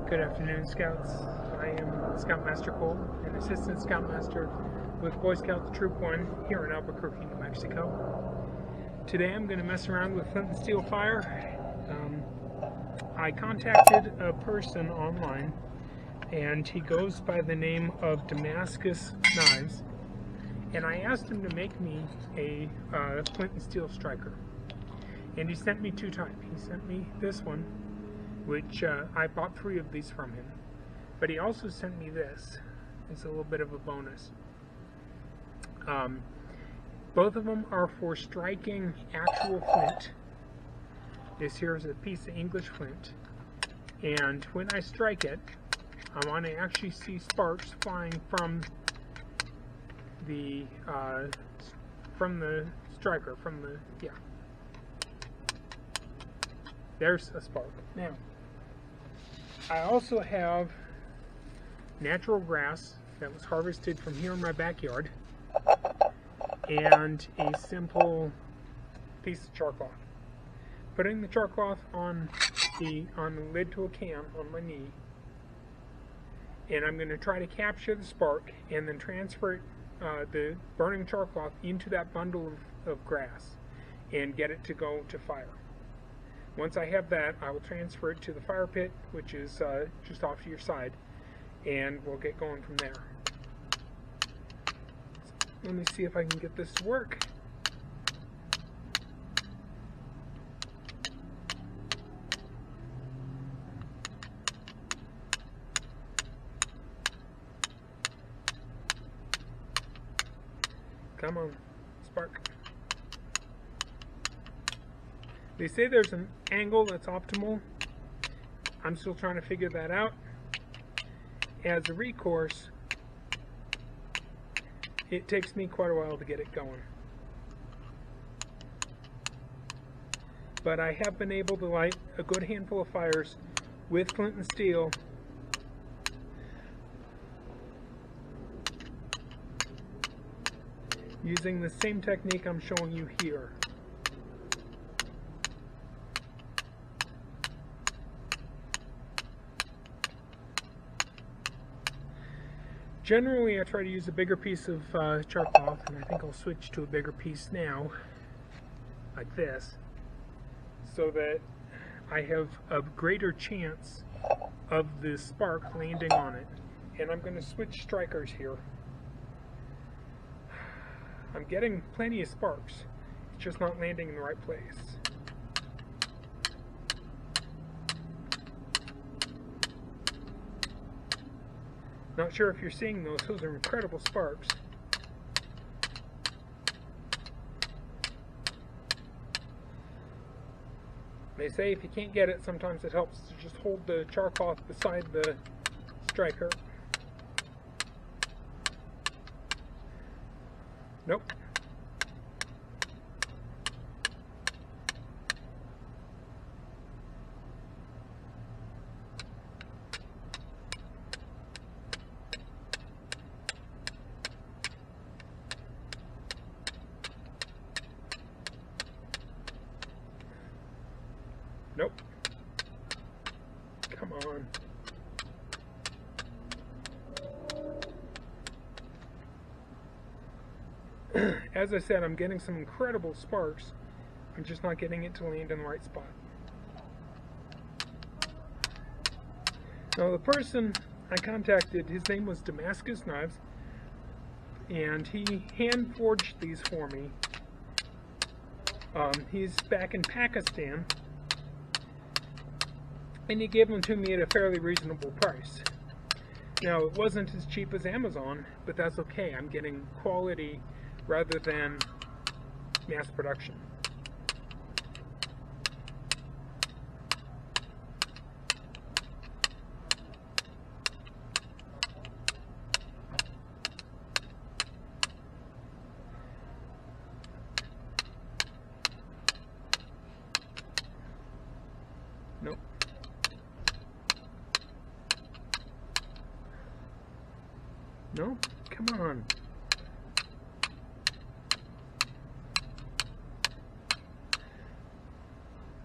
Good afternoon, Scouts. I am Scoutmaster Cole, an Assistant Scoutmaster with Boy Scouts Troop 1 here in Albuquerque, New Mexico. Today I'm going to mess around with Flint and Steel fire. I contacted a person online, and he goes by the name of Damascus Knives, and I asked him to make me a Flint and Steel striker. And he sent me two types. He sent me this one, which I bought 3 of these from him. But he also sent me this. It's a little bit of a bonus. Both of them are for striking actual flint. This here is a piece of English flint. And when I strike it, I want to actually see sparks flying from the striker, yeah. There's a spark. Now, I also have natural grass that was harvested from here in my backyard, and a simple piece of char cloth. Putting the char cloth on the lid to a can on my knee, and I'm going to try to capture the spark and then transfer the burning char cloth into that bundle of grass and get it to go to fire. Once I have that, I will transfer it to the fire pit, which is just off to your side, and we'll get going from there. Let me see if I can get this to work. Come on, spark. They say there's an angle that's optimal. I'm still trying to figure that out. As a recourse, it takes me quite a while to get it going. But I have been able to light a good handful of fires with Flint and Steel using the same technique I'm showing you here. Generally, I try to use a bigger piece of char cloth, and I think I'll switch to a bigger piece now, like this, so that I have a greater chance of the spark landing on it. And I'm going to switch strikers here. I'm getting plenty of sparks, it's just not landing in the right place. Not sure if you're seeing those. Those are incredible sparks. They say if you can't get it, sometimes it helps to just hold the char cloth beside the striker. Nope. Nope. Come on. As I said, I'm getting some incredible sparks. I'm just not getting it to land in the right spot. Now, the person I contacted, his name was Damascas Knives, and he hand forged these for me. He's back in Pakistan, and he gave them to me at a fairly reasonable price. Now, it wasn't as cheap as Amazon, but that's okay. I'm getting quality rather than mass production. Nope. No? Come on.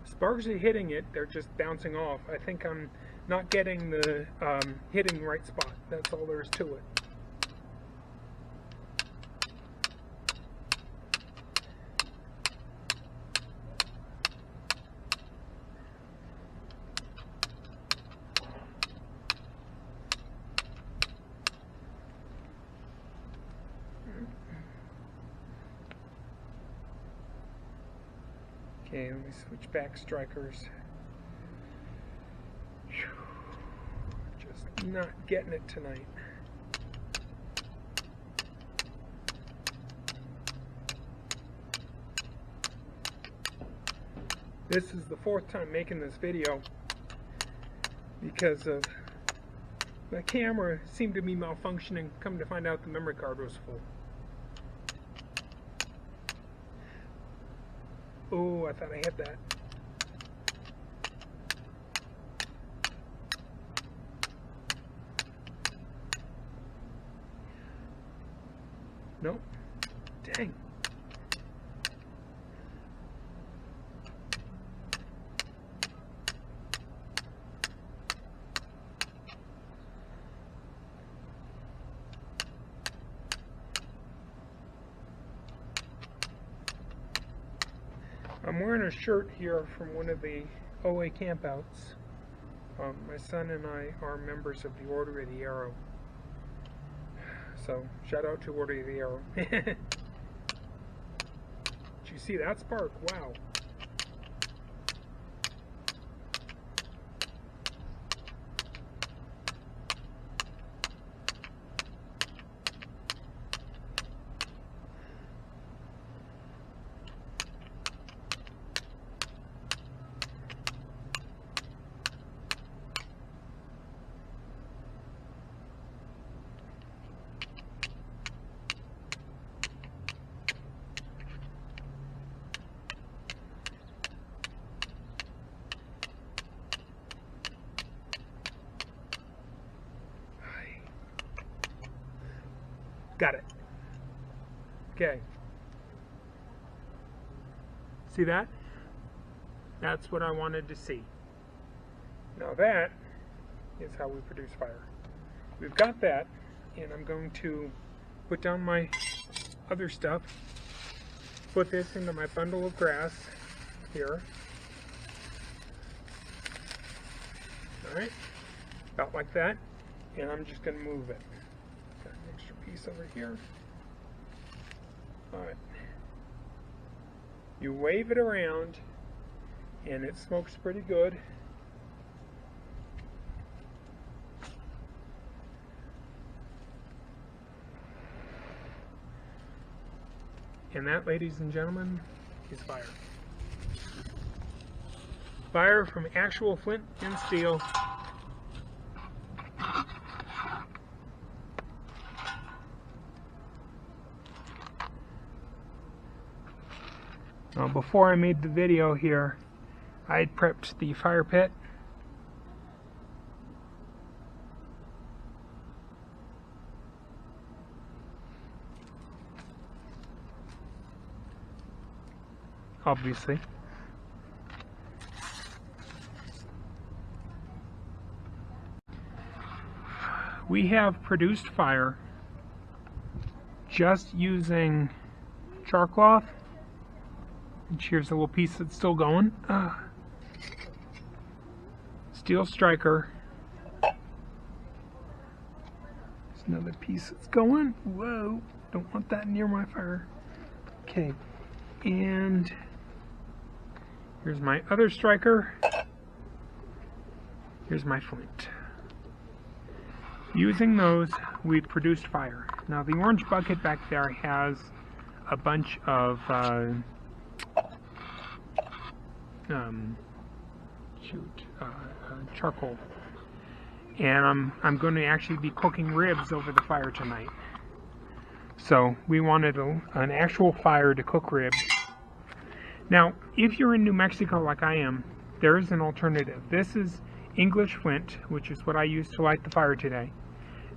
Sparks are hitting it, they're just bouncing off. I think I'm not getting the hitting the right spot. That's all there is to it. Okay, let me switch back strikers. Just not getting it tonight. This is the 4th time making this video because of the camera seemed to be malfunctioning. Come to find out the memory card was full. Oh, I thought I had that. Nope. Dang. I'm wearing a shirt here from one of the OA campouts. My son and I are members of the Order of the Arrow. So, shout out to Order of the Arrow. Did you see that spark? Wow. Got it. Okay. See that? That's what I wanted to see. Now that is how we produce fire. We've got that, and I'm going to put down my other stuff, put this into my bundle of grass here. Alright, about like that, and I'm just going to move it. Got an extra piece over here. Alright. You wave it around, and it smokes pretty good. And that, ladies and gentlemen, is fire. Fire from actual flint and steel. Now, before I made the video here, I had prepped the fire pit. Obviously. We have produced fire just using char cloth. And here's a little piece that's still going. Steel striker. There's another piece that's going. Whoa, don't want that near my fire. Okay, and here's my other striker. Here's my flint. Using those, we've produced fire. Now the orange bucket back there has a bunch of charcoal, and I'm going to actually be cooking ribs over the fire tonight. So we wanted an actual fire to cook ribs. Now, if you're in New Mexico like I am, there is an alternative. This is English flint, which is what I used to light the fire today.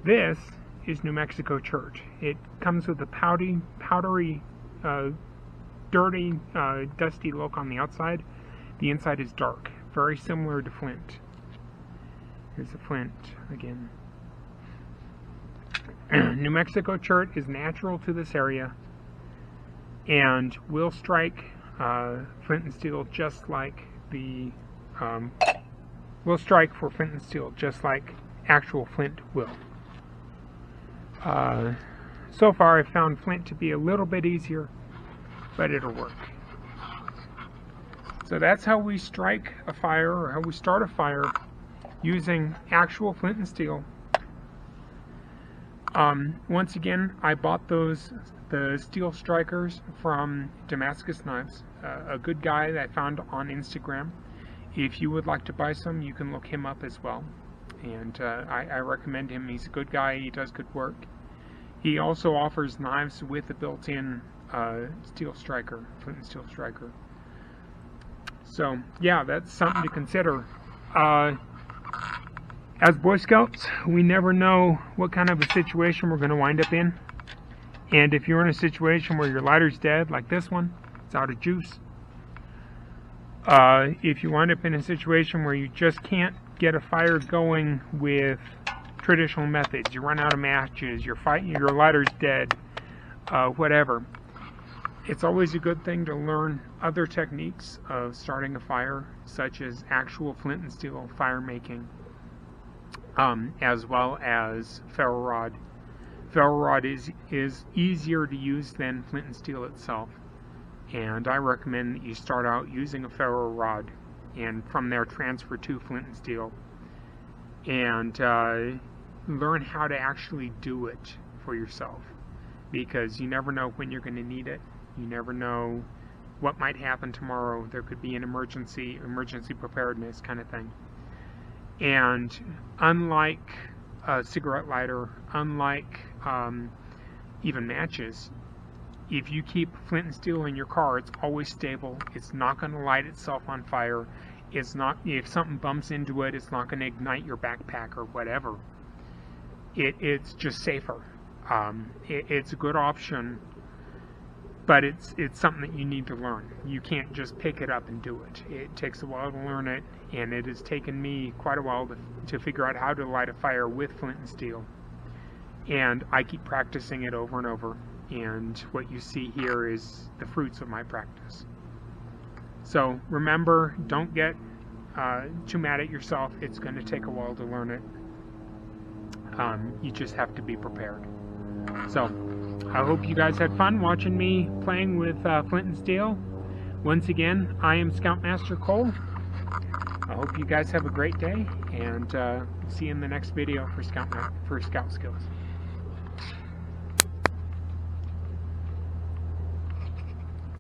This is New Mexico chert. It comes with a powdery, dirty, dusty look on the outside. The inside is dark, very similar to flint. Here's the flint again. New Mexico chert is natural to this area and will strike flint and steel just like the will strike for flint and steel just like actual flint will. So far I've found flint to be a little bit easier, but it'll work. So that's how we strike a fire, or how we start a fire using actual flint and steel. Once again, I bought the steel strikers from Damascus Knives, a good guy that I found on Instagram. If you would like to buy some, you can look him up as well. And I recommend him. He's a good guy. He does good work. He also offers knives with a built-in steel striker, flint and steel striker. So yeah, that's something to consider. As Boy Scouts, we never know what kind of a situation we're going to wind up in. And if you're in a situation where your lighter's dead, like this one, it's out of juice. If you wind up in a situation where you just can't get a fire going with traditional methods, you run out of matches, your lighter's dead, whatever, it's always a good thing to learn other techniques of starting a fire, such as actual flint and steel fire making, as well as ferro rod. Ferro rod is easier to use than flint and steel itself, and I recommend that you start out using a ferro rod and from there transfer to flint and steel, and learn how to actually do it for yourself, because you never know when you're going to need it. You never know what might happen tomorrow. There could be an emergency preparedness kind of thing. And unlike a cigarette lighter, unlike even matches, if you keep flint and steel in your car, it's always stable. It's not going to light itself on fire. It's not, if something bumps into it, it's not going to ignite your backpack or whatever. It's just safer. It's a good option, but it's something that you need to learn. You can't just pick it up and do it. It takes a while to learn it, and it has taken me quite a while to figure out how to light a fire with flint and steel. And I keep practicing it over and over, and what you see here is the fruits of my practice. So remember, don't get too mad at yourself. It's going to take a while to learn it. You just have to be prepared. So I hope you guys had fun watching me playing with flint and steel. Once again, I am Scoutmaster Cole. I hope you guys have a great day, and see you in the next video for Scout Skills.